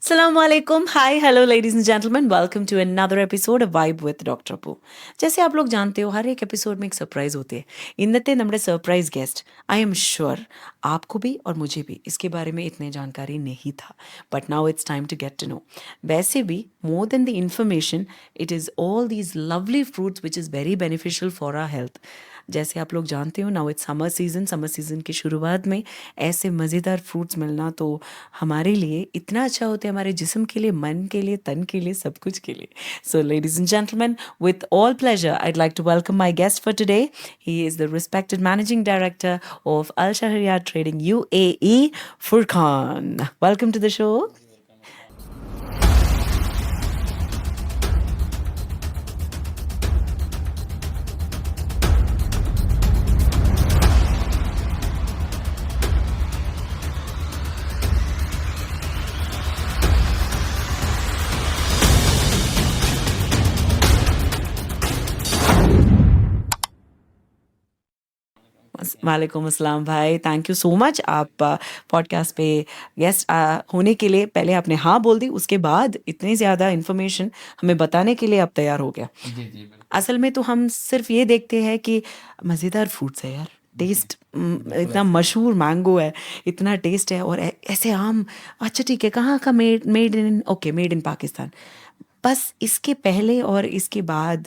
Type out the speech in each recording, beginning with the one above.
Assalamu alaikum. Hi, hello ladies and gentlemen. Welcome to another episode of Vibe with Dr. Poo. जैसे आप लोग जानते हो हर एक एपिसोड में एक सरप्राइज होती है. इन्नते നമ്മുടെ surprise guest. I am sure आपको भी और मुझे भी इसके बारे में इतनी जानकारी नहीं था. But now it's time to get to know. वैसे भी more than the information, it is all these lovely fruits which is very beneficial for our health. जैसे आप लोग जानते हो नाउ इट्स समर सीजन की शुरुआत में ऐसे मज़ेदार फ्रूट्स मिलना तो हमारे लिए इतना अच्छा होता है, हमारे जिस्म के लिए, मन के लिए, तन के लिए, सब कुछ के लिए. So ladies and gentleman, with all pleasure I'd like to welcome my guest for today. He is the respected managing director of Al Shahriar Trading UAE, Furqan. Welcome to the show. वालेकुम अस्सलाम भाई, thank you so much आप podcast पे guest होने के लिए. पहले आपने हाँ बोल दी, उसके बाद इतनी ज़्यादा इन्फॉर्मेशन हमें बताने के लिए आप तैयार हो गया. जी जी बिल्कुल। असल में तो हम सिर्फ ये देखते हैं कि मज़ेदार फ्रूट्स है यार, टेस्ट इतना मशहूर मैंगो है, इतना टेस्ट है और ऐसे आम. अच्छा ठीक है, कहाँ का मेड इन पाकिस्तान. बस इसके पहले और इसके बाद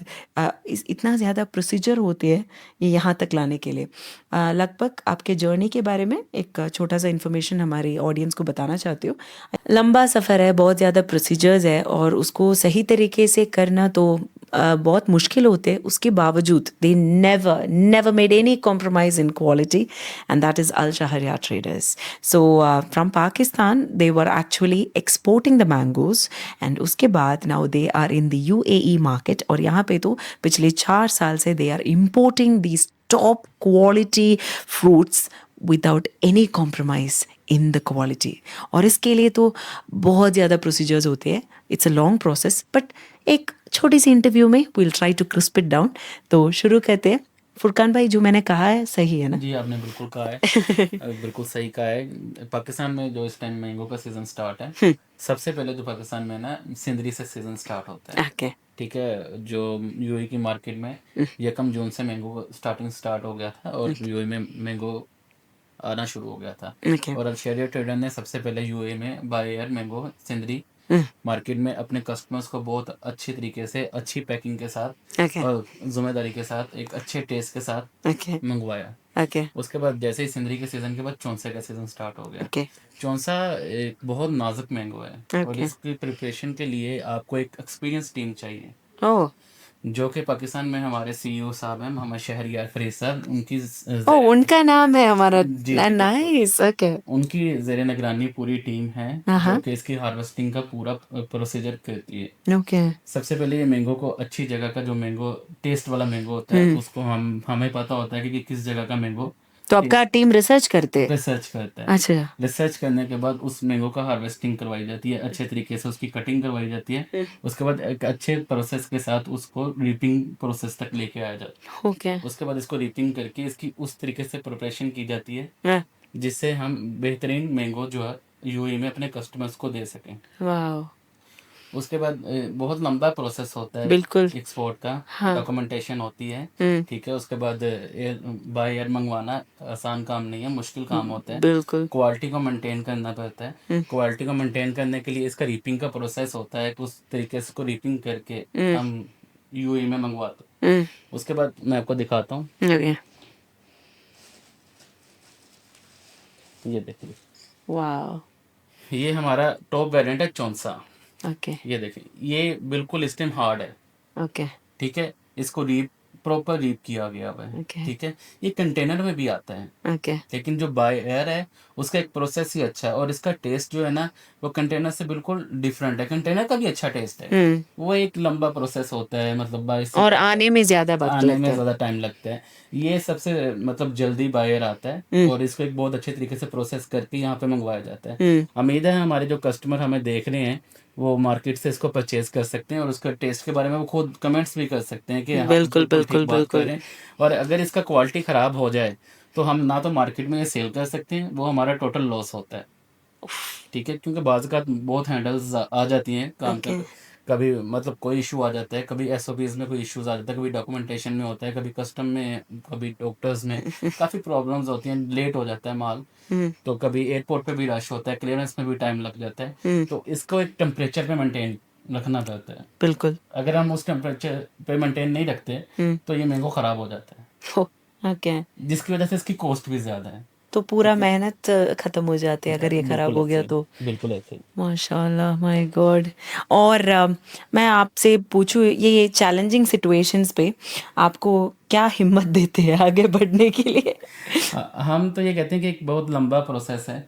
इतना ज़्यादा प्रोसीजर होते हैं ये यहाँ तक लाने के लिए. लगभग आपके जर्नी के बारे में एक छोटा सा इन्फॉर्मेशन हमारी ऑडियंस को बताना चाहती हूँ. लंबा सफ़र है, बहुत ज़्यादा प्रोसीजर्स है और उसको सही तरीके से करना तो बहुत मुश्किल होते हैं. उसके बावजूद they never made any compromise in quality and that is Al Shahriyar traders. So from Pakistan they were actually exporting the mangoes and उसके बाद now they are in the UAE market और यहाँ पे तो पिछले 4 साल से they are importing these top quality fruits without any compromise in the quality. और इसके लिए तो बहुत ज़्यादा प्रोसीजर्स होते हैं. It's a long process but एक छोटी सी इंटरव्यू में we'll try to crisp it down. तो शुरू करते हैं. फुरकान भाई, जो मैंने कहा है सही है ना? जी आपने बिल्कुल कहा है बिल्कुल सही कहा है. पाकिस्तान में जो इस टाइम मैंगो का सीजन स्टार्ट है, सबसे पहले जो पाकिस्तान में ना सिंदरी से सीजन स्टार्ट होता है. ओके. ठीक है, जो यूएई की मार्केट में 1 जून से मैंगो स्टार्ट हो गया था और यूएई में मैंगो आना शुरू हो गया था. ओके. और अल-शहरियार ट्रेडर ने सबसे पहले यूएई में by air mango Sindri market में अपने कस्टमर्स को बहुत अच्छी तरीके से, अच्छी पैकिंग के साथ ओके. और जिम्मेदारी के साथ, एक अच्छे टेस्ट के साथ ओके. मंगवाया. ओके. उसके बाद जैसे ही सिंदरी के सीजन के बाद चौंसे का सीजन स्टार्ट हो गया. ओके. चौंसा एक बहुत नाजुक मैंगो है और ओके. इसकी प्रिपरेशन के लिए आपको एक एक्सपीरियंस टीम चाहिए, ओह. जो कि पाकिस्तान में हमारे सीईओ साहब हैं, मोहम्मद शहरियार फरीद साहब. उनकी ओह, उनका नाम है हमारा. जी नाइस. ओके. उनकी ज़ेरे निगरानी पूरी टीम है हाँ. जो कि इसकी हार्वेस्टिंग का पूरा प्रोसीजर करती है. ओके. सबसे पहले ये मैंगो को अच्छी जगह का, जो मैंगो टेस्ट वाला मैंगो होता है, उसको हमें पता होता है कि किस जगह का मैंगो तो आपका टीम रिसर्च करते हैं? रिसर्च करता है. अच्छा. रिसर्च करने के बाद उस मैंगो का हार्वेस्टिंग करवाई जाती है, अच्छे तरीके से उसकी कटिंग करवाई जाती है. उसके बाद एक अच्छे प्रोसेस के साथ उसको रीपिंग प्रोसेस तक लेके आया जाता है. ओके. उसके बाद इसको रीपिंग करके इसकी उस तरीके से प्रिपरेशन की जाती है हाँ. जिससे हम बेहतरीन मैंगो जो है यूएई में अपने कस्टमर्स को दे सकें. वाओ. उसके बाद बहुत लंबा प्रोसेस होता है बिल्कुल. एक्सपोर्ट का. हाँ. डॉक्यूमेंटेशन होती है. ठीक है. उसके बाद बाय एयर मंगवाना आसान काम नहीं है, मुश्किल काम होता है. बिल्कुल. क्वालिटी को मेंटेन करना पड़ता है. क्वालिटी को मेंटेन करने के लिए इसका रीपिंग का प्रोसेस होता है. उस तरीके से को रीपिंग करके हम यूएई में मंगवाते हैं. उसके बाद मैं आपको दिखाता हूँ. ओके. ये देखिए, वाओ. ये हमारा टॉप वेरिएंट है चौंसा. ओके. ये देखिए, ये बिल्कुल इस टाइम हार्ड है. ओके. ठीक है, इसको प्रॉपर रीप किया गया हुआ है. Okay. ठीक है, ये कंटेनर में भी आता है, ओके. लेकिन जो बाय एयर है उसका एक प्रोसेस ही अच्छा है और इसका टेस्ट जो है ना वो कंटेनर से बिल्कुल डिफरेंट है. कंटेनर का भी अच्छा टेस्ट है, वो एक लंबा प्रोसेस होता है, मतलब बाय और आने में ज्यादा वक्त आने लगता में है. ज़्यादा टाइम लगता है. ये सबसे मतलब जल्दी बायर आता है और इसको एक बहुत अच्छे तरीके से प्रोसेस करके यहाँ पे मंगवाया जाता है. उम्मीद है हमारे जो कस्टमर हमें देख रहे हैं वो मार्केट से इसको परचेज कर सकते हैं और उसका टेस्ट के बारे में वो खुद कमेंट्स भी कर सकते हैं कि हाँ, बिल्कुल ठीक बिल्कुल बात बिल्कुल. कर रहे हैं. और अगर इसका क्वालिटी ख़राब हो जाए तो हम ना तो मार्केट में ये सेल कर सकते हैं, वो हमारा टोटल लॉस होता है. ठीक है, क्योंकि बाज़ ज़ात बहुत हैंडल्स आ जाती हैं काम ओके। पे। कभी मतलब कोई इशू आ जाता है, कभी एसओपीज़ में कोई इश्यूज़ आ जाता है, कभी डॉक्यूमेंटेशन में होता है, कभी कस्टम में, कभी डॉक्टर्स में, काफ़ी प्रॉब्लम्स होती हैं, लेट हो जाता है माल। हुँ, तो कभी एयरपोर्ट पे भी रश होता है, क्लियरेंस में भी टाइम लग जाता है। हुँ, तो इसको एक टेम्परेचर पे मेंटेन रखना पड़ता है। बिल्कुल। अगर हम उस टेम्परेचर पे मेंटेन नहीं रखते, हुँ, तो ये मैंगो ख़राब हो जाता है, हो ओके। जिसकी वजह से इसकी कॉस्ट भी ज़्यादा है। तो पूरा ठीक है? मेहनत ख़त्म हो जाती है अगर ये ख़राब बिल्कुल हो ऐसे गया ही, तो। बिल्कुल ऐसे ही। माशाल्लाह, माय गॉड। और मैं आपसे पूछूँ, ये चैलेंजिंग सिचुएशंस पे आपको क्या हिम्मत देते हैं आगे बढ़ने के लिए? हम तो ये कहते हैं कि एक बहुत लंबा प्रोसेस है,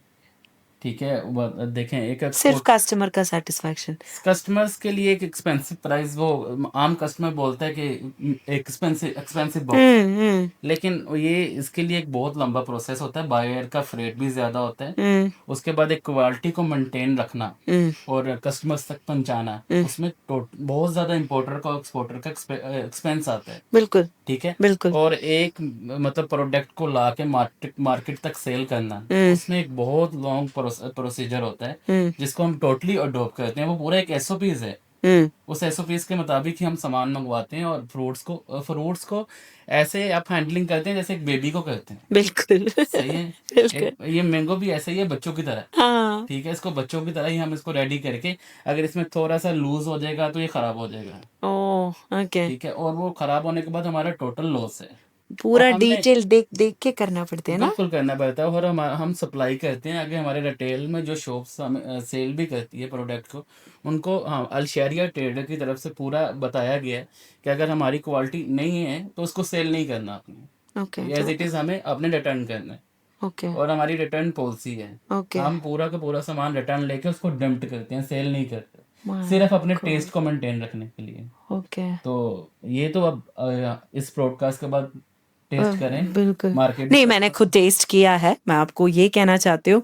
ठीक है? देखें, एक सिर्फ़ एक्सपोर्ट कस्टमर का सैटिस्फैक्शन। कस्टमर्स के लिए एक एक्सपेंसिव प्राइस, वो आम कस्टमर बोलता है कि एक्सपेंसिव एक्सपेंसिव बॉक्स है, हुँ, हुँ, लेकिन ये इसके लिए एक बहुत लंबा प्रोसेस होता है, बायर का फ्रेट भी ज़्यादा होता है, हुँ, उसके बाद एक क्वालिटी को मेंटेन रखना हुँ, और कस्टमर्स तक पहुंचाना, हुँ, उसमें बहुत ज़्यादा इंपोर्टर का एक्सपोर्टर का एक्सपेंस आता है, बिल्कुल, ठीक है? बिल्कुल। और एक मतलब प्रोडक्ट को लाके मार्केट मार्केट तक सेल करना, हुँ, उसमें एक बहुत लॉन्ग प्रोसीजर होता है, हुँ, जिसको हम टोटली अडॉप्ट करते हैं। वो पूरा एक एसओपीज़ है। हुँ, उस एसओपीज़ के मुताबिक ही हम सामान मंगवाते हैं, और फ्रूट्स को ऐसे आप हैंडलिंग करते हैं जैसे एक बेबी को करते हैं। बिल्कुल, सही है? बिल्कुल। एक ये मैंगो भी ऐसा ही है, बच्चों की तरह। हाँ, ठीक है? इसको बच्चों की तरह ही हम इसको रेडी करके, अगर इसमें थोड़ा-सा लूज़ हो जाएगा तो ये खराब हो जाएगा। ओह! ओके। ठीक है? और वो खराब होने के बाद हमारा टोटल लॉस है। और पूरा हमने डिटेल देख-देख के करना पड़ते हैं ना? बिल्कुल करना पड़ता है, और हम सप्लाई करते हैं आगे हमारे रिटेल में जो शॉप्स हमें सेल भी करती है प्रोडक्ट को, उनको हाँ, अलशरिया ट्रेडर की तरफ से पूरा बताया गया है कि अगर हमारी क्वालिटी नहीं है तो उसको सेल नहीं करना ओके, आपने, एज तो इट इज़ हमें अपने रिटर्न करना है। ओके, और हमारी रिटर्न पॉलिसी है, ओके। हम पूरा का पूरा सामान रिटर्न लेके उसको डंप्ट करते हैं, सेल नहीं करते, माय सिर्फ अपने गॉड! टेस्ट को मेंटेन रखने के लिए। ओके। तो ये तो अब इस ब्रॉडकास्ट के बाद अ, टेस्ट करें, बिल्कुल। मार्केट में नहीं, मैंने कस्टमर्स खुद को। टेस्ट किया है, मैं आपको ये कहना चाहती हूँ।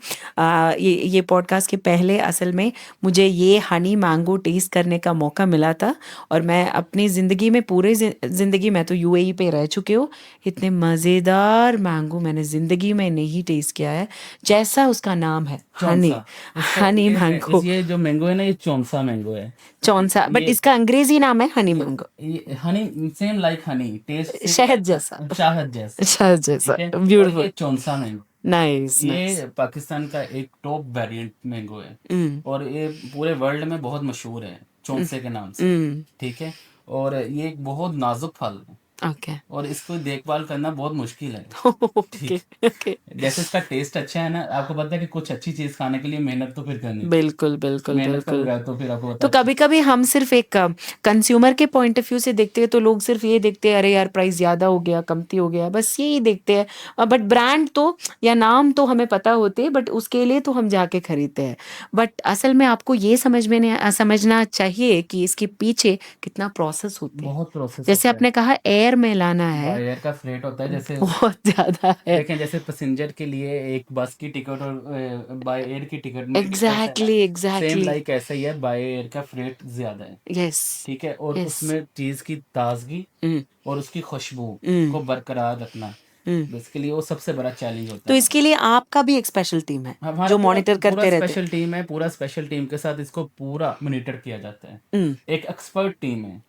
ये पॉडकास्ट के पहले असल में मुझे ये हनी मैंगो टेस्ट करने का मौका मिला था, और मैं अपनी ज़िंदगी में पूरे ज़िंदगी, मैं तो यूएई पे रह चुकी हूँ, इतने मज़ेदार मैंगो मैंने ज़िंदगी में नहीं टेस्ट किया है, जैसा उसका नाम है, चौंसा, हनी, इसका हनी मैंगो। ये जो मैंगो है ना, ये चौंसा मैंगो है। चौंसा, बट ये इसका अंग्रेज़ी नाम है हनी मैंगो। ये honey, same like honey, taste same शहद जैसा, लाइक शहद जैसा। शहद जैसा, ठीक है? और ब्यूटीफुल। ये चौंसा मैंगो, नाइस, नाइस। ये पाकिस्तान का एक टॉप वेरिएंट मैंगो है, हुँ, और ये पूरे वर्ल्ड में बहुत मशहूर है हुँ, चौंसे के नाम से। हुँ, ठीक है? और ये एक बहुत नाजुक फल है, ओके। और इसको देखभाल करना बहुत मुश्किल है। ओके, ठीक, ओके। जैसे इसका टेस्ट अच्छा है ना, आपको पता है कि कुछ अच्छी चीज़ खाने के लिए मेहनत तो फिर करनी पड़ती बिल्कुल, है। बिल्कुल, मेहनत का बिल्कुल। बगैर तो फिर आपको पता तो है अच्छी। कभी-कभी हम सिर्फ़ एक कंज़्यूमर के पॉइंट ऑफ़ व्यू से देखते हैं, तो लोग सिर्फ़ ये देखते हैं, अरे यार प्राइस ज़्यादा हो गया, कमती हो गया, बस यही देखते हैं। बट ब्रांड तो या नाम तो हमें पता होते हैं, बट उसके लिए तो हम जाके खरीदते हैं। बट असल में आपको ये समझना चाहिए कि इसके पीछे कितना प्रोसेस होते हैं। बहुत प्रोसेस जैसे होता है। आपने कहा एयर में लाना है, बाय एयर का फ्रेट होता है, जैसे बहुत ज़्यादा है। देखें, जैसे पैसेंजर के लिए एक बस की टिकट और बाय एयर की टिकट में डिफरेंस है ना, एग्ज़ैक्टली, सेम एग्ज़ैक्टली। लाइक ऐसा ही है, बाय एयर का फ्रेट ज़्यादा है। यस, ठीक है? और यस। उसमें चीज़ की ताज़गी हुँ, और उसकी खुशबू हुँ, को बरकरार रखना, हुँ। बेसिकली वो सबसे बड़ा चैलेंज होता तो है इसके हमारा। लिए आपका भी एक स्पेशल टीम है, हमारा जो पूरा मॉनिटर पूरा करते रहते हैं। स्पेशल टीम है, पूरा स्पेशल टीम के साथ इसको पूरा मॉनिटर किया जाता है। हुँ, एक एक्सपर्ट टीम है,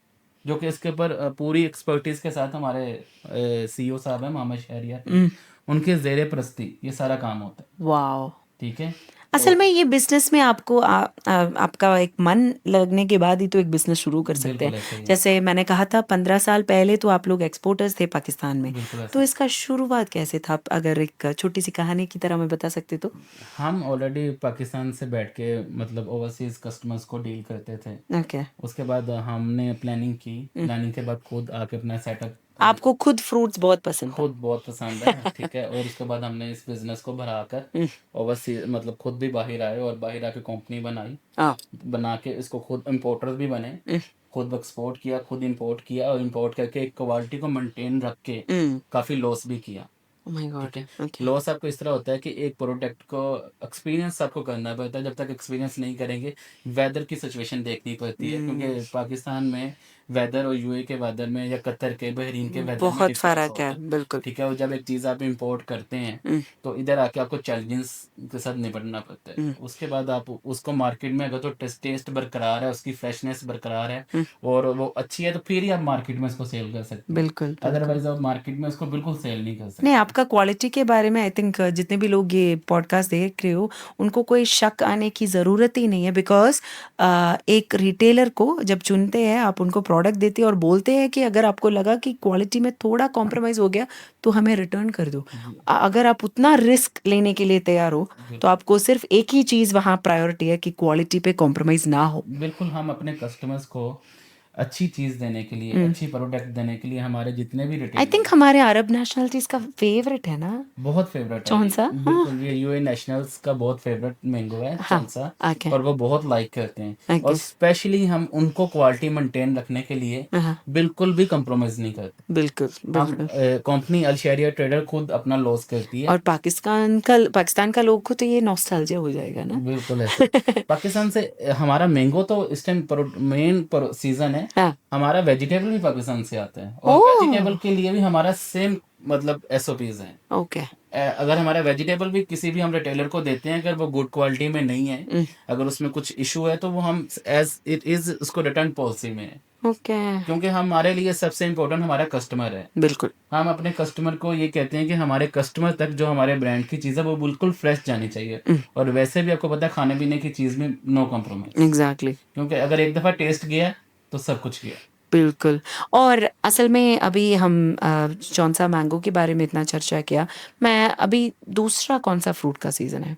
जो कि इसके ऊपर पूरी एक्सपर्टीज़ के साथ हमारे सीईओ साहब हैं मोहम्मद शहरियार हैं, हुँ, उनके ज़ेरे परस्ती ये सारा काम होता है। वॉव! ठीक है? असल तो में ये बिज़नेस में आपको आपका एक मन लगने के बाद ही तो एक बिज़नेस शुरू कर सकते हैं। बिल्कुल ऐसा ही है। जैसे मैंने कहा था 15 साल पहले तो आप लोग एक्सपोर्टर्स थे पाकिस्तान में। बिल्कुल तो ऐसा है। इसका शुरुआत कैसे था? आप अगर एक छोटी-सी कहानी की तरह में बता सकते तो? हम ऑलरेडी पाकिस्तान से बैठ के मतलब ओवरसीज़ कस्टमर्स को डील करते थे। ओके। उसके बाद हमने प्लानिंग की, हुँ, प्लानिंग के बाद खुद आके अपना सेटअप आपको खुद फ्रूट्स बहुत पसंद था। खुद बहुत पसंद है, ठीक है? और उसके बाद हमने इस बिज़नेस को बढ़ाकर हुँ, ओवरसीज़ मतलब खुद भी बाहर आए, और बाहर आके कंपनी बनाई। हाँ। बना के इसको खुद इम्पोर्टर भी बने, हुँ, खुद एक्सपोर्ट किया, खुद इंपोर्ट किया, और इंपोर्ट करके एक क्वालिटी को मेंटेन रख के हुँ। काफ़ी लॉस भी किया। ओह माय ठीक गॉड! है? ओके। लॉस आपको इस तरह होता है कि एक प्रोडक्ट को एक्सपीरियंस आपको करना पड़ता है, जब तक एक्सपीरियंस नहीं करेंगे, वेदर की सिचुएशन देखनी पड़ती है, क्योंकि हुँ, पाकिस्तान में वेदर और यूएई के वेदर में या कतर के बहरीन के वेदर में बहुत डिफरेंस फर्क होता है, है। बिल्कुल। ठीक है, और जब एक चीज़ आप इंपोर्ट करते हैं तो इधर आके आपको चैलेंजेस के साथ निपटना पड़ता है। उसके बाद आप उसको मार्केट में अगर तो टेस्ट बरकरार है, उसकी फ्रेशनेस बरकरार है और वो अच्छी है, तो फिर ही आप मार्केट में इसको सेल कर सकते हैं। बिल्कुल, बिल्कुल। अदरवाइज आप मार्केट में इसको बिल्कुल सेल नहीं कर सकते। नहीं, आपका क्वालिटी के बारे में आई थिंक जितने भी लोग ये पॉडकास्ट देख रहे हो उनको कोई शक आने की ज़रूरत ही नहीं है, बिकॉज एक रिटेलर को जब चुनते हैं आप उनको प्रोडक्ट देते हैं और बोलते हैं कि अगर आपको लगा कि क्वालिटी में थोड़ा कॉम्प्रोमाइज़ हो गया तो हमें रिटर्न कर दो। अगर आप उतना रिस्क लेने के लिए तैयार हो तो आपको सिर्फ एक ही चीज़ वहाँ प्रायोरिटी है कि क्वालिटी पे कॉम्प्रोमाइज़ ना हो। बिल्कुल, हम अपने कस्टमर्स को अच्छी चीज़ देने के लिए, अच्छी प्रोडक्ट देने के लिए हमारे जितने भी आई रिटेलर थिंक हमारे अरब नेशनलिटीज़ का फेवरेट है ना बहुत फेवरेट है ये। चौंसा। बिल्कुल, ये यूए नेशनल्स का बहुत फेवरेट मैंगो है हाँ, चौंसा, ओके, और वो बहुत लाइक करते हैं। और ओके, स्पेशली हम उनको क्वालिटी मेंटेन रखने के लिए हाँ, बिल्कुल भी कंप्रोमाइज़ नहीं करते। बिल्कुल, हम बिल्कुल। कंपनी अल-शरिया ट्रेडर खुद अपना लॉस करती है। और पाकिस्तान का लोग को तो ये नॉस्टैल्जिया हो जाएगा ना। बिल्कुल ऐसे पाकिस्तान से हमारा मैंगो तो इस टाइम मेन सीजन है। हाँ, हमारा वेजिटेबल भी पाकिस्तान से आता है और ओह, वेजिटेबल के लिए भी हमारा सेम मतलब एसओपीज है। ओके, अगर हमारा वेजिटेबल भी किसी भी हम रिटेलर को देते हैं, अगर वो गुड क्वालिटी में नहीं है, अगर उसमें कुछ इशू है, तो वो हम एज इट इज उसको रिटर्न पॉलिसी में है। ओके, क्योंकि हमारे लिए सबसे इम्पोर्टेंट हमारा कस्टमर है। बिल्कुल, हम अपने कस्टमर को ये कहते हैं कि हमारे कस्टमर तक जो हमारे ब्रांड की चीज़ है वो बिल्कुल फ्रेश जानी चाहिए। और वैसे भी आपको पता है खाने पीने की चीज़ में नो कॉम्प्रोमाइज, एग्जैक्टली, क्योंकि अगर एक दफ़ा टेस्ट गया तो सब कुछ गया। बिल्कुल। और असल में अभी हम चौंसा मैंगो के बारे में इतना चर्चा किया, मैं अभी दूसरा कौन सा फ्रूट का सीज़न है?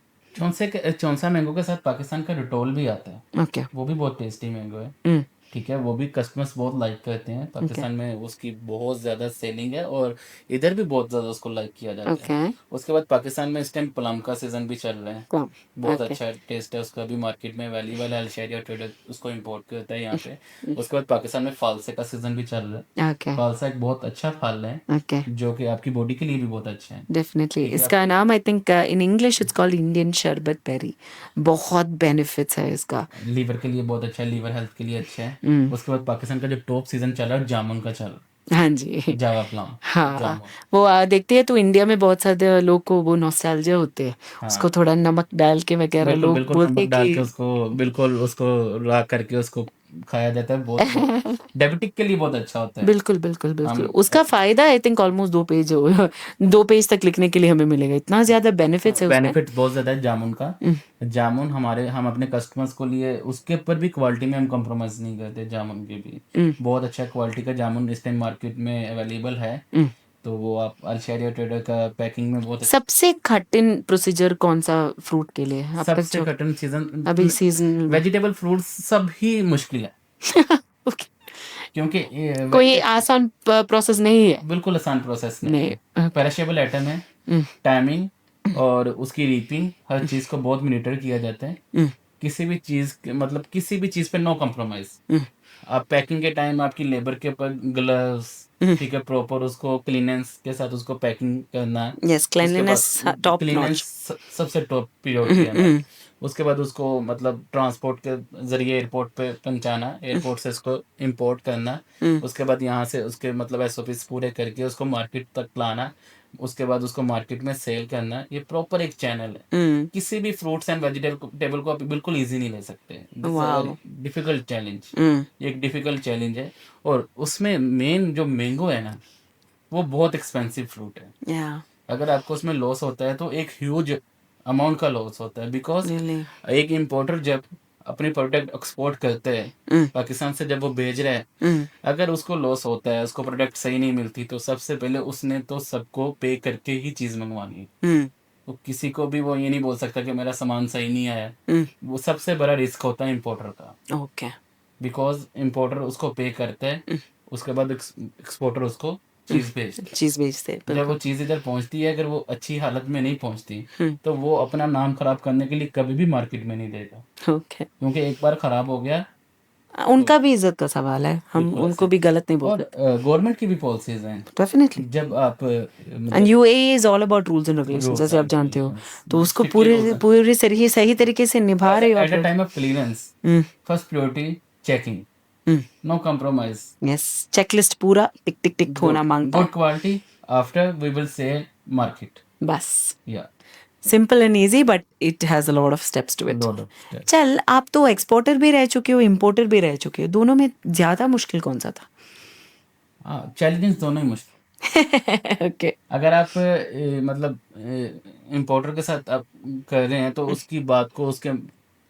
चौंसा मैंगो के साथ पाकिस्तान का रटोल भी आता है। ओके, वो भी बहुत टेस्टी मैंगो है। ठीक है, वो भी कस्टमर्स बहुत लाइक करते हैं। पाकिस्तान में उसकी बहुत ज़्यादा सेलिंग है और इधर भी बहुत ज़्यादा उसको लाइक किया जाता है। ओके, उसके बाद पाकिस्तान में इस टाइम प्लम का सीज़न भी चल रहा है। प्लम, बहुत ओके, अच्छा टेस्ट है उसका, भी मार्केट में अवेलेबल है। अल-शरिया ट्रेडर उसको इंपोर्ट करता है यहाँ पे। उसके बाद पाकिस्तान में फालसे का सीज़न भी चल रहा है। ओके, फालसा एक बहुत अच्छा फल है ओके, जो कि आपकी बॉडी के लिए भी बहुत अच्छा है। डेफिनेटली। ठीक है, इसका नाम I think in English it's called Indian शरबत बेरी। बहुत बेनिफिट्स है इसका। लीवर के लिए बहुत अच्छा है, लीवर हेल्थ के लिए अच्छा है। उसके बाद पाकिस्तान का जो टॉप सीज़न चल रहा है जामुन का चल रहा हाँ जी। है, जावा प्लम, हाँ, जामुन। वो देखते हैं तो इंडिया में बहुत सारे लोग को वो नॉस्टैल्जिया होते हैं। उसको हाँ, थोड़ा नमक डाल के वगैरह बिल्कुल, लोग बिल्कुल बोलते नमक हैं डाल के कि उसको बिल्कुल उसको ला करके उसको खाया जाता है। बहुत बहुत डायबिटिक के लिए बहुत अच्छा होता है। बिल्कुल, बिल्कुल, बिल्कुल। हम उसका फ़ायदा आई थिंक ऑलमोस्ट 2 पेज हो 2 पेज तक लिखने के लिए हमें मिलेगा। इतना ज़्यादा बेनिफिट्स है उसमें। बेनिफिट बहुत ज़्यादा है जामुन का। जामुन हम अपने कस्टमर्स को लिए उसके ऊपर भी क्वालिटी में हम कॉम्प्रोमाइज़ नहीं करते। जामुन के भी बहुत अच्छा क्वालिटी का जामुन इस टाइम मार्केट में अवेलेबल है। तो वो आप अल-शरिया ट्रेडर का पैकिंग में बहुत सबसे कठिन प्रोसीजर कौन-सा फ्रूट के लिए है अब तक सबसे जो कठिन सीज़न अभी सीज़न में? वेजिटेबल फ्रूट्स सब ही मुश्किल है। ओके। क्योंकि कोई आसान प्रोसेस नहीं है? बिल्कुल आसान प्रोसेस नहीं नहीं, है। ओके। पेरिशेबल आइटम है। टाइमिंग और उसकी रीपिंग हर चीज़ को बहुत मॉनिटर किया जाता है। किसी भी चीज़ मतलब किसी भी चीज़ पे नो कॉम्प्रोमाइज़। आप पैकिंग के टाइम आपकी लेबर के ऊपर ग्लव्स, ठीक है, प्रॉपर उसको क्लीनेंस के साथ उसको पैकिंग करना। यस, उसके बाद क्लीनलीनेस टॉप क्लीनेंस नॉच। सबसे टॉप प्रायोरिटी है हमारी। उसके बाद उसको मतलब ट्रांसपोर्ट के ज़रिए एयरपोर्ट पे पहुंचाना, एयरपोर्ट से उसको इंपोर्ट करना। उसके बाद यहाँ से उसके मतलब एसओपीज पूरे करके उसको मार्केट तक लाना। उसके बाद उसको मार्केट में सेल करना। ये प्रॉपर एक चैनल है। किसी भी फ्रूट्स एंड वेजिटेबल को आप बिल्कुल इजी नहीं ले सकते। This is a wow! Very difficult challenge. ये एक डिफिकल्ट चैलेंज है। और उसमें मेन जो मैंगो है ना, वो बहुत एक्सपेंसिव फ्रूट है। या अगर आपको उसमें लॉस होता है तो एक ह्यूज अमाउंट का लॉस होता है। Because really. एक इम्पोर्टर जब अपनी प्रोडक्ट एक्सपोर्ट करते हैं पाकिस्तान से, जब वो भेज रहा है, अगर उसको लॉस होता है, उसको प्रोडक्ट सही नहीं मिलती, तो सबसे पहले उसने तो सबको पे करके ही चीज़ मंगवानी है। तो किसी को भी वो ये नहीं बोल सकता कि मेरा सामान सही नहीं आया। वो सबसे बड़ा रिस्क होता है इम्पोर्टर का। ओके। बिकॉज इम्पोर्टर उसको पे करता है, उसके बाद एक्सपोर्टर उसको चीज़ भेजता है। चीज़ बेचते हैं, जब वो बिल्कुल। चीज़ इधर पहुंचती है, अगर वो अच्छी हालत में नहीं पहुंचती, तो वो अपना नाम खराब करने के लिए कभी भी मार्केट में नहीं देगा। ओके। क्योंकि एक बार खराब हो गया उनका भी इज़्ज़त का सवाल है। हम बिल्कुल उनको ऐसे। भी गलत नहीं बोल और सकते। गवर्नमेंट की भी पॉलिसीज हैं। डेफिनिटली। जब आप एंड मतलब UAE is all about rules and regulations, rules जैसे आप एंड जानते हो। रेगुलेशंस, तो उसको स्ट्रिक्टली रूल्स पूरी सही तरीके से निभा रहे हो आप एट अ लोग। Time of clearance. First priority checking. No compromise. Yes, checklist पूरा टिक टिक टिक होना मांगता Good quality. After we will say market. है बस. Yeah. Simple and easy but it has a lot of steps to it. Lot of steps. चल, आप तो exporter भी रह चुके हो, इम्पोर्टर भी रह चुके हो, दोनों में ज़्यादा मुश्किल कौन सा था? हाँ, चैलेंजेस दोनों ही मुश्किल. ओके. अगर आप मतलब इम्पोर्टर के साथ आप कर रहे हैं तो उसकी बात को उसके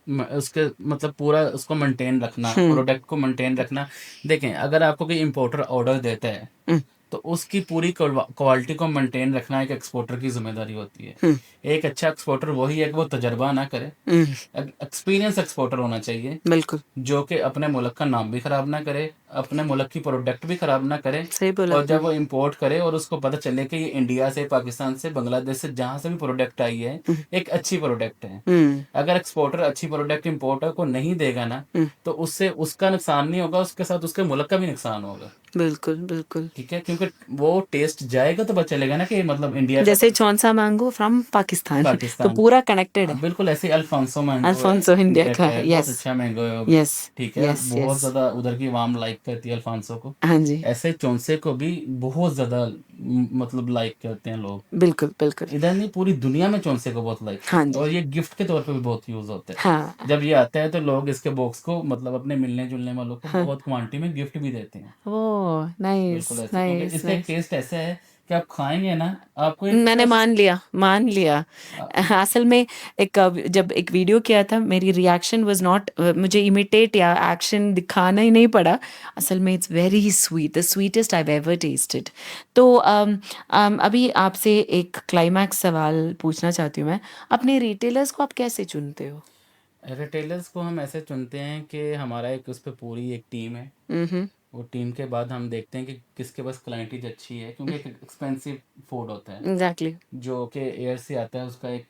मतलब पूरा उसको मेंटेन रखना, प्रोडक्ट को मेंटेन रखना. देखें, अगर आपको कोई इम्पोर्टर ऑर्डर देता है तो उसकी पूरी क्वालिटी को मेंटेन रखना एक एक्सपोर्टर की जिम्मेदारी होती है. एक अच्छा एक्सपोर्टर वही है कि वो तजर्बा ना करे, एक्सपीरियंस एक्सपोर्टर होना चाहिए, बिल्कुल जो कि अपने मुल्क का नाम भी खराब ना करे, अपने मुल्क की प्रोडक्ट भी खराब ना करे. सही बोला. और जब वो इंपोर्ट करे और उसको पता चले कि ये इंडिया से, पाकिस्तान से, बांग्लादेश से, जहां से भी प्रोडक्ट आई है, एक अच्छी प्रोडक्ट है. अगर एक्सपोर्टर अच्छी प्रोडक्ट इंपोर्टर को नहीं देगा ना, तो उससे उसका नुकसान नहीं होगा, उसके साथ उसके मुल्क का भी नुकसान होगा. बिल्कुल बिल्कुल. ठीक है, क्योंकि वो टेस्ट जाएगा तो पता चलेगा ना कि मतलब इंडिया का जैसे चौंसा मैंगो फ्रॉम पाकिस्तान, तो पाकिस्तान. पूरा कनेक्टेड है. बिल्कुल ऐसे अल्फांसो मैंगो अल्फोंसो इंडिया का है. बहुत यस अच्छा मैंगो है वो भी. यस ठीक है, यस बहुत यस. ज्यादा उधर की आवाम लाइक करती है अल्फांसो को. हाँ जी, ऐसे चौंसे को भी बहुत ज्यादा मतलब लाइक करते हैं लोग. बिल्कुल बिल्कुल. इधर नहीं, पूरी दुनिया में चौंसे को बहुत लाइक. हाँ जी. और ये गिफ्ट के तौर पे भी बहुत यूज होता है. हाँ. जब ये आता है तो लोग इसके बॉक्स को मतलब अपने मिलने जुलने वालों को बहुत क्वांटिटी में गिफ्ट भी देते हैं. ओह नाइस बिल्कुल ऐसे, क्योंकि नाइस इसका एक नाइस. टेस्ट ऐसा है कि आप खाएंगे ना, आपको एक मैंने मान लिया. असल में जब एक वीडियो किया था, मेरी रिएक्शन वाज नॉट, मुझे इमिटेट या एक्शन दिखाना ही नहीं पड़ा. असल में it's very sweet, the sweetest I ever tested. तो अभी आपसे एक क्लाइमैक्स सवाल पूछना चाहती हूँ मैं. अपने रिटेलर्स को आप कैसे चुनते हो? रिटेलर्स को हम ऐसे चुनते हैं कि हमारा एक उस पर पूरी एक टीम है. वो टीम के बाद हम देखते हैं कि किसके पास क्लाइंटेज अच्छी है, क्योंकि एक एक्सपेंसिव फूड होता है एग्जैक्टली. जो कि एयर से आता है, उसका एक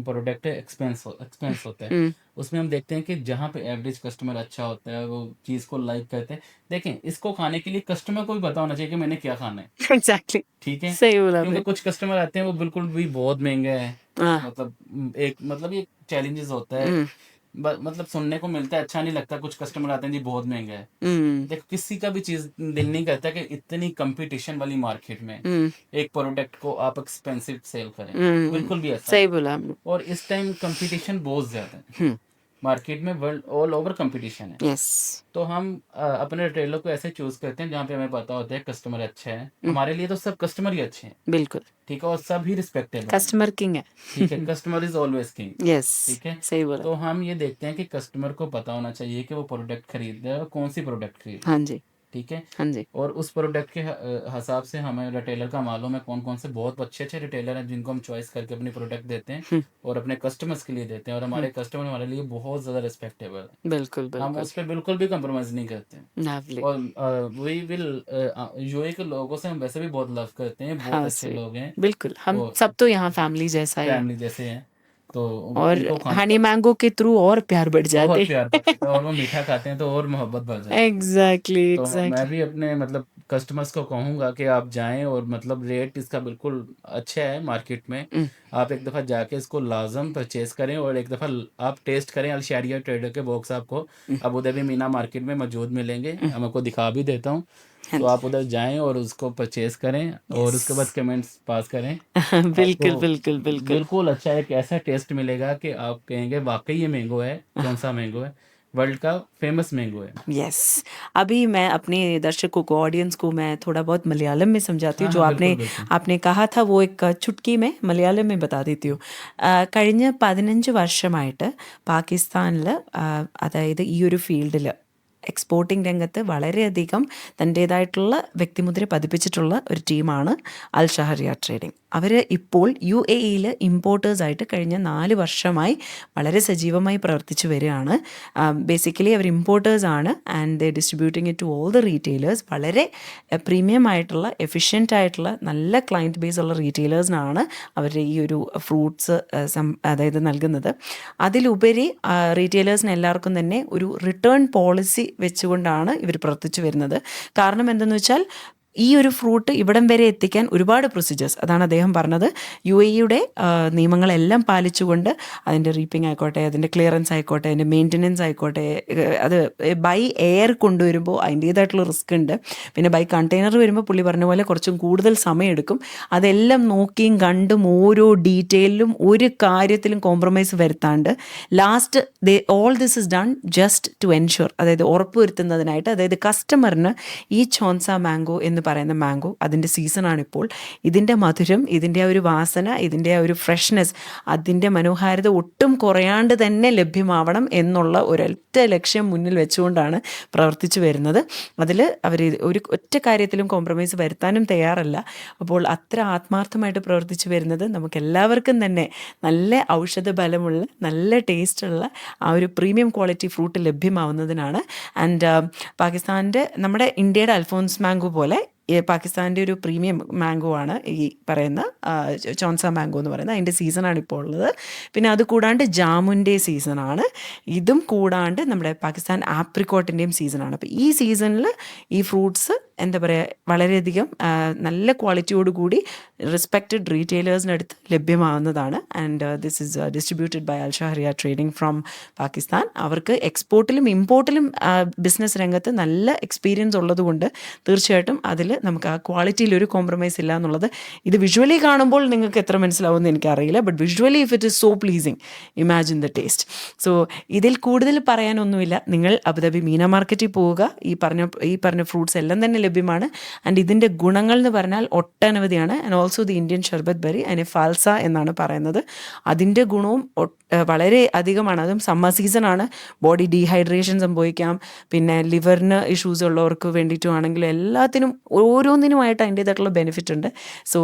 प्रोडक्ट है, एक्सपेंस होता है. उसमें हम देखते हैं कि जहाँ पे एवरेज कस्टमर अच्छा होता है, वो चीज़ को लाइक करते हैं. देखें, इसको खाने के लिए कस्टमर को भी पता होना चाहिए कि मैंने क्या खाना है. एग्जैक्टली. ठीक है, सही बोला क्योंकि आपने. कुछ कस्टमर आते हैं वो बिल्कुल भी बहुत महंगे हैं. हाँ. मतलब एक मतलब ये चैलेंजेस होता है. मतलब सुनने को मिलता है, अच्छा नहीं लगता. कुछ कस्टमर आते हैं जी बहुत महंगा है. देखो, किसी का भी चीज दिल नहीं करता कि इतनी कंपटीशन वाली मार्केट में एक प्रोडक्ट को आप एक्सपेंसिव सेल करें. बिल्कुल भी ऐसा. सही बोला आपने. और इस टाइम कंपटीशन बहुत ज्यादा है मार्केट में, वर्ल्ड ऑल ओवर कंपटीशन है. यस. तो हम अपने रिटेलर को ऐसे चूज करते हैं जहाँ पे हमें पता होता है कस्टमर अच्छा है. हमारे लिए तो सब कस्टमर ही अच्छे हैं. बिल्कुल. ठीक है, और सब ही रिस्पेक्टेबल. कस्टमर किंग है. ठीक है, customer is always king. Yes. ठीक है, सही बोला. तो हम ये देखते हैं कि कस्टमर को पता होना चाहिए कि वो प्रोडक्ट खरीद रहा है और कौन सी प्रोडक्ट खरीद. हाँ जी. ठीक है, हाँ जी. और उस प्रोडक्ट के हिसाब से हमें रिटेलर का मालूम है कौन कौन से बहुत अच्छे अच्छे रिटेलर हैं जिनको हम चॉइस करके अपनी प्रोडक्ट देते हैं और अपने कस्टमर्स के लिए देते हैं. और हमारे कस्टमर हमारे लिए बहुत ज़्यादा रिस्पेक्टेबल है. बिल्कुल हम बिल्कुल. उस पर बिल्कुल भी कंप्रोमाइज़ नहीं करते हैं. लवली. और वी विल यूएई के लोगों से हम वैसे भी बहुत लव करते हैं. बहुत हाँ अच्छे sweet. लोग हैं, बिल्कुल. हम और सब तो यहाँ फैमिली जैसा है. फैमिली जैसे हैं. तो और उनको हनी मैंगो के थ्रू और प्यार बढ़ बहुत जाते. प्यार करते हैं, और वो मीठा खाते हैं तो और मोहब्बत बढ़ जाती है. एग्जैक्टली तो मैं एग्जैक्टली. भी अपने मतलब कस्टमर्स को कहूँगा कि आप जाएं, और मतलब रेट इसका बिल्कुल अच्छा है मार्केट में. आप एक दफ़ा जाके इसको लाजम परचेज करें, और एक दफ़ा आप टेस्ट करें. अलशरिया ट्रेडर के बॉक्स आपको अबू धाबी मीना मार्केट में मौजूद मिलेंगे. मैं आपको दिखा भी देता हूँ. तो आप उधर जाएं और उसको परचेज करें, और उसके बाद कमेंट्स पास करें. बिल्कुल आपको बिल्कुल बिल्कुल. बिल्कुल अच्छा एक ऐसा टेस्ट मिलेगा कि आप कहेंगे वाकई ये मैंगो है. कौन सा मैंगो है? वर्ल्ड का फेमस मैंगो है. यस. अभी मैं अपने दर्शकों को, ऑडियंस को मैं थोड़ा बहुत मलयालम में समझाती हूँ. हाँ जो हाँ, आपने बिल्कुल बिल्कुल. आपने कहा था वो एक ചുटकी में മലയാളം में बता देती हूँ. കഴിഞ്ഞ 15 വർഷമായിട്ട് പാകിസ്ഥാനിൽ, അതായത് ഈ ഒരു ഫീൽഡിൽ എക്സ്പോർട്ടിംഗ് രംഗത്ത് വളരെയധികം തൻ്റേതായിട്ടുള്ള വ്യക്തിമുദ്ര പതിപ്പിച്ചിട്ടുള്ള ഒരു ടീമാണ് അൽ ഷഹറിയ ട്രേഡിംഗ്. അവർ ഇപ്പോൾ UAEയിൽ ഇമ്പോർട്ടേഴ്സായിട്ട് കഴിഞ്ഞ 4 വർഷമായി വളരെ സജീവമായി പ്രവർത്തിച്ചു വരികയാണ്. ബേസിക്കലി അവർ ഇമ്പോർട്ടേഴ്സാണ്, and they distributing it to all the retailers. വളരെ പ്രീമിയം ആയിട്ടുള്ള, എഫിഷ്യൻ്റ് ആയിട്ടുള്ള, നല്ല ക്ലയൻറ്റ് ബേസ് ഉള്ള റീറ്റെയിലേഴ്സിനാണ് അവരുടെ ഈ ഒരു ഫ്രൂട്ട്സ് അതായത് നൽകുന്നത്. അതിലുപരി റീറ്റെയിലേഴ്സിന് എല്ലാവർക്കും തന്നെ ഒരു റിട്ടേൺ പോളിസി വെച്ചുകൊണ്ടാണ് ഇവർ പ്രവർത്തിച്ചു വരുന്നത്. കാരണം എന്തെന്ന് വെച്ചാൽ ഈ ഒരു ഫ്രൂട്ട് ഇവിടം വരെ എത്തിക്കാൻ ഒരുപാട് പ്രൊസീജിയേഴ്സ്, അതാണ് അദ്ദേഹം പറഞ്ഞത്. UAE-യുടെ നിയമങ്ങളെല്ലാം പാലിച്ചുകൊണ്ട് അതിൻ്റെ റീപ്പിംഗ് ആയിക്കോട്ടെ, അതിൻ്റെ ക്ലിയറൻസ് ആയിക്കോട്ടെ, അതിൻ്റെ മെയിൻ്റനൻസ് ആയിക്കോട്ടെ, അത് ബൈ എയർ കൊണ്ടുവരുമ്പോൾ അതിൻ്റേതായിട്ടുള്ള റിസ്ക് ഉണ്ട്. പിന്നെ ബൈ കണ്ടെയ്നർ വരുമ്പോൾ പുള്ളി പറഞ്ഞ പോലെ കുറച്ചും കൂടുതൽ സമയമെടുക്കും. അതെല്ലാം നോക്കിയും കണ്ടും ഓരോ ഡീറ്റെയിലും ഒരു കാര്യത്തിലും കോംപ്രമൈസ് വരുത്താണ്ട് last all this is done just to ensure, അതായത് ഉറപ്പുവരുത്തുന്നതിനായിട്ട്, അതായത് കസ്റ്റമറിന് ഈ ചോൻസ മാംഗോ എന്ന് പറയുന്ന മാംഗോ അതിൻ്റെ സീസണാണിപ്പോൾ, ഇതിൻ്റെ മധുരം, ഇതിൻ്റെ ആ ഒരു വാസന, ഇതിൻ്റെ ആ ഒരു ഫ്രഷ്നെസ്, അതിൻ്റെ മനോഹാരിത ഒട്ടും കുറയാണ്ട് തന്നെ ലഭ്യമാവണം എന്നുള്ള ഒരൊറ്റ ലക്ഷ്യം മുന്നിൽ വെച്ചുകൊണ്ടാണ് പ്രവർത്തിച്ചു വരുന്നത്. അതിൽ അവർ ഒരു ഒറ്റ കാര്യത്തിലും കോംപ്രമൈസ് വരുത്താനും തയ്യാറല്ല. അപ്പോൾ അത്ര ആത്മാർത്ഥമായിട്ട് പ്രവർത്തിച്ചു വരുന്നത് നമുക്കെല്ലാവർക്കും തന്നെ നല്ല ഔഷധ ബലമുള്ള, നല്ല ടേസ്റ്റുള്ള ആ ഒരു പ്രീമിയം ക്വാളിറ്റി ഫ്രൂട്ട് ലഭ്യമാവുന്നതിനാണ്. ആൻഡ് പാകിസ്ഥാൻ്റെ, നമ്മുടെ ഇന്ത്യയുടെ അൽഫോൺസ് മാംഗോ പോലെ പാകിസ്ഥാൻ്റെ ഒരു പ്രീമിയം മാംഗോ ആണ് ഈ പറയുന്ന ചോൻസ മാംഗോ എന്ന് പറയുന്നത്. അതിൻ്റെ സീസണാണ് ഇപ്പോൾ ഉള്ളത്. പിന്നെ അത് കൂടാണ്ട് ജാമുൻ്റെ സീസണാണ്. ഇതും കൂടാണ്ട് നമ്മുടെ പാകിസ്ഥാൻ ആപ്രിക്കോട്ടിൻ്റെയും സീസണാണ്. അപ്പോൾ ഈ സീസണിൽ ഈ ഫ്രൂട്ട്സ് എന്താ പറയുക, വളരെയധികം നല്ല ക്വാളിറ്റിയോട് കൂടി റെസ്പെക്റ്റഡ് റീറ്റെയിലേഴ്സിനടുത്ത് ലഭ്യമാവുന്നതാണ്. And this is distributed by Al Shahriya trading from Pakistan. അവർക്ക് എക്സ്പോർട്ടിലും ഇമ്പോർട്ടിലും ബിസിനസ് രംഗത്ത് നല്ല എക്സ്പീരിയൻസ് ഉള്ളതുകൊണ്ട് തീർച്ചയായിട്ടും അതിൽ നമുക്ക് ആ ക്വാളിറ്റിയിൽ ഒരു കോംപ്രമൈസ് ഇല്ല എന്നുള്ളത് ഇത് വിഷ്വലി കാണുമ്പോൾ നിങ്ങൾക്ക് എത്ര മനസ്സിലാവുമെന്ന് എനിക്കറിയില്ല. But visually if it is so pleasing, imagine the taste. So ഇതിൽ കൂടുതൽ പറയാനൊന്നുമില്ല. നിങ്ങൾ അബുദാബി മീന മാർക്കറ്റിൽ പോവുക. ഈ പറഞ്ഞ ഫ്രൂട്ട്സ് എല്ലാം തന്നെ ലഭ്യമാണ്. ആൻഡ് ഇതിൻ്റെ ഗുണങ്ങൾ എന്ന് പറഞ്ഞാൽ ഒട്ടനവധിയാണ്. And also the Indian sherbet berry, അതിനെ ഫാൽസ എന്നാണ് പറയുന്നത്. അതിൻ്റെ ഗുണവും വളരെ അധികമാണ്. അതും സമ്മർ സീസണാണ്. ബോഡി ഡീഹൈഡ്രേഷൻ സംഭവിക്കാം, പിന്നെ ലിവറിന് ഇഷ്യൂസ് ഉള്ളവർക്ക് വേണ്ടിയിട്ടുമാണെങ്കിലും എല്ലാത്തിനും ഓരോന്നിനുമായിട്ട് അതിൻ്റേതായിട്ടുള്ള ബെനിഫിറ്റ് ഉണ്ട്. സോ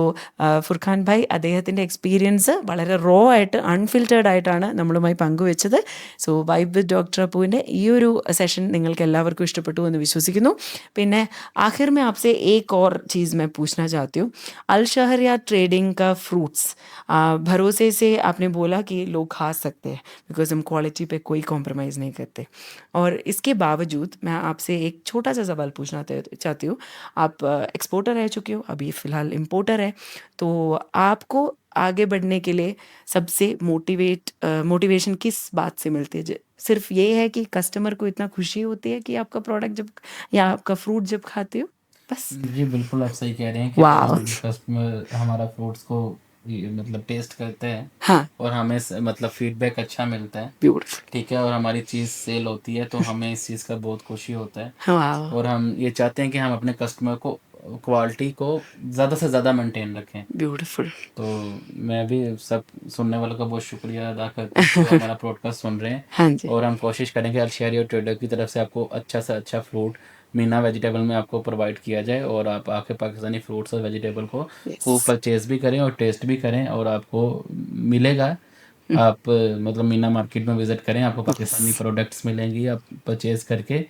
ഫുർഖാൻ ഭായ് അദ്ദേഹത്തിൻ്റെ എക്സ്പീരിയൻസ് വളരെ റോ ആയിട്ട്, അൺഫിൽറ്റേർഡ് ആയിട്ടാണ് നമ്മളുമായി പങ്കുവെച്ചത്. സോ വൈബ് വിത്ത് ഡോക്ടർ അപ്പുവിൻ്റെ ഈ ഒരു സെഷൻ നിങ്ങൾക്ക് എല്ലാവർക്കും ഇഷ്ടപ്പെട്ടു എന്ന് വിശ്വസിക്കുന്നു. പിന്നെ आखिर में आपसे एक और चीज़ मैं पूछना चाहती हूँ. अल शहरिया ट्रेडिंग का फ्रूट्स भरोसे से आपने बोला कि लोग खा सकते हैं बिकॉज हम क्वालिटी पे कोई कॉम्प्रोमाइज़ नहीं करते. और इसके बावजूद मैं आपसे एक छोटा सा सवाल पूछना चाहती हूँ. आप एक्सपोर्टर रह चुके हो, अभी फ़िलहाल इम्पोर्टर है, तो आपको आगे बढ़ने के लिए सबसे मोटिवेशन किस बात से मिलती है? सिर्फ ये है कि कस्टमर को इतना खुशी होती है कि आपका प्रोडक्ट जब या आपका फ्रूट जब खाते हो, बस? जी बिल्कुल, आप सही कह रहे हैं कि वाह, कस्टमर हमारा फ्रूट्स को मतलब टेस्ट करते हैं हाँ, और हमें मतलब फीडबैक अच्छा मिलता है, ब्यूटीफुल, ठीक है, और हमारी चीज़ सेल होती है तो हमें इस चीज़ का बहुत खुशी होता है. वाह, और हम ये चाहते हैं कि हम अपने कस्टमर को क्वालिटी को ज़्यादा से ज़्यादा मेंटेन रखें. ब्यूटीफुल. तो मैं भी सब सुनने वालों का बहुत शुक्रिया अदा करता हूँ जो हमारा पॉडकास्ट सुन रहे हैं. हाँ जी, और हम कोशिश करेंगे अल शहरिया ट्रेडर की तरफ से आपको अच्छा से अच्छा फ्रूट मीना वेजिटेबल में आपको प्रोवाइड किया जाए और आप आके पाकिस्तानी फ्रूट्स और वेजिटेबल को खूब परचेज भी करें और टेस्ट भी करें और आपको मिलेगा. आप मतलब मीना मार्केट में विजिट करें, आपको पाकिस्तानी प्रोडक्ट्स मिलेंगी, आप परचेज करके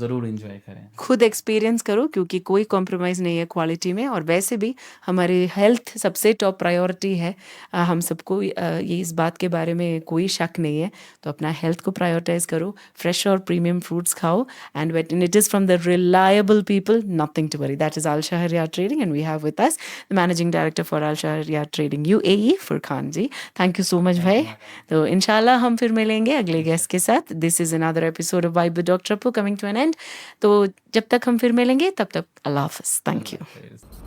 ज़रूर इंजॉय करें. खुद एक्सपीरियंस करो क्योंकि कोई कॉम्प्रोमाइज़ नहीं है क्वालिटी में. और वैसे भी हमारी हेल्थ सबसे टॉप प्रायोरिटी है. हम सबको ये इस बात के बारे में कोई शक नहीं है. तो अपना हेल्थ को प्रायोरिटाइज करो, फ्रेश और प्रीमियम फ्रूट्स खाओ. And when it is from the reliable people, nothing to worry. That is Al Shahriya Trading and we have with us the managing director for Al Shahriya Trading UAE, Furqan ji. Thank you so much भाई. तो इंशाल्लाह हम फिर मिलेंगे अगले guest के साथ. This is another episode of Vibe with Dr. Appu coming to an end. तो जब तक हम फिर मिलेंगे तब तक अल्लाह हाफ़िज़. Thank you.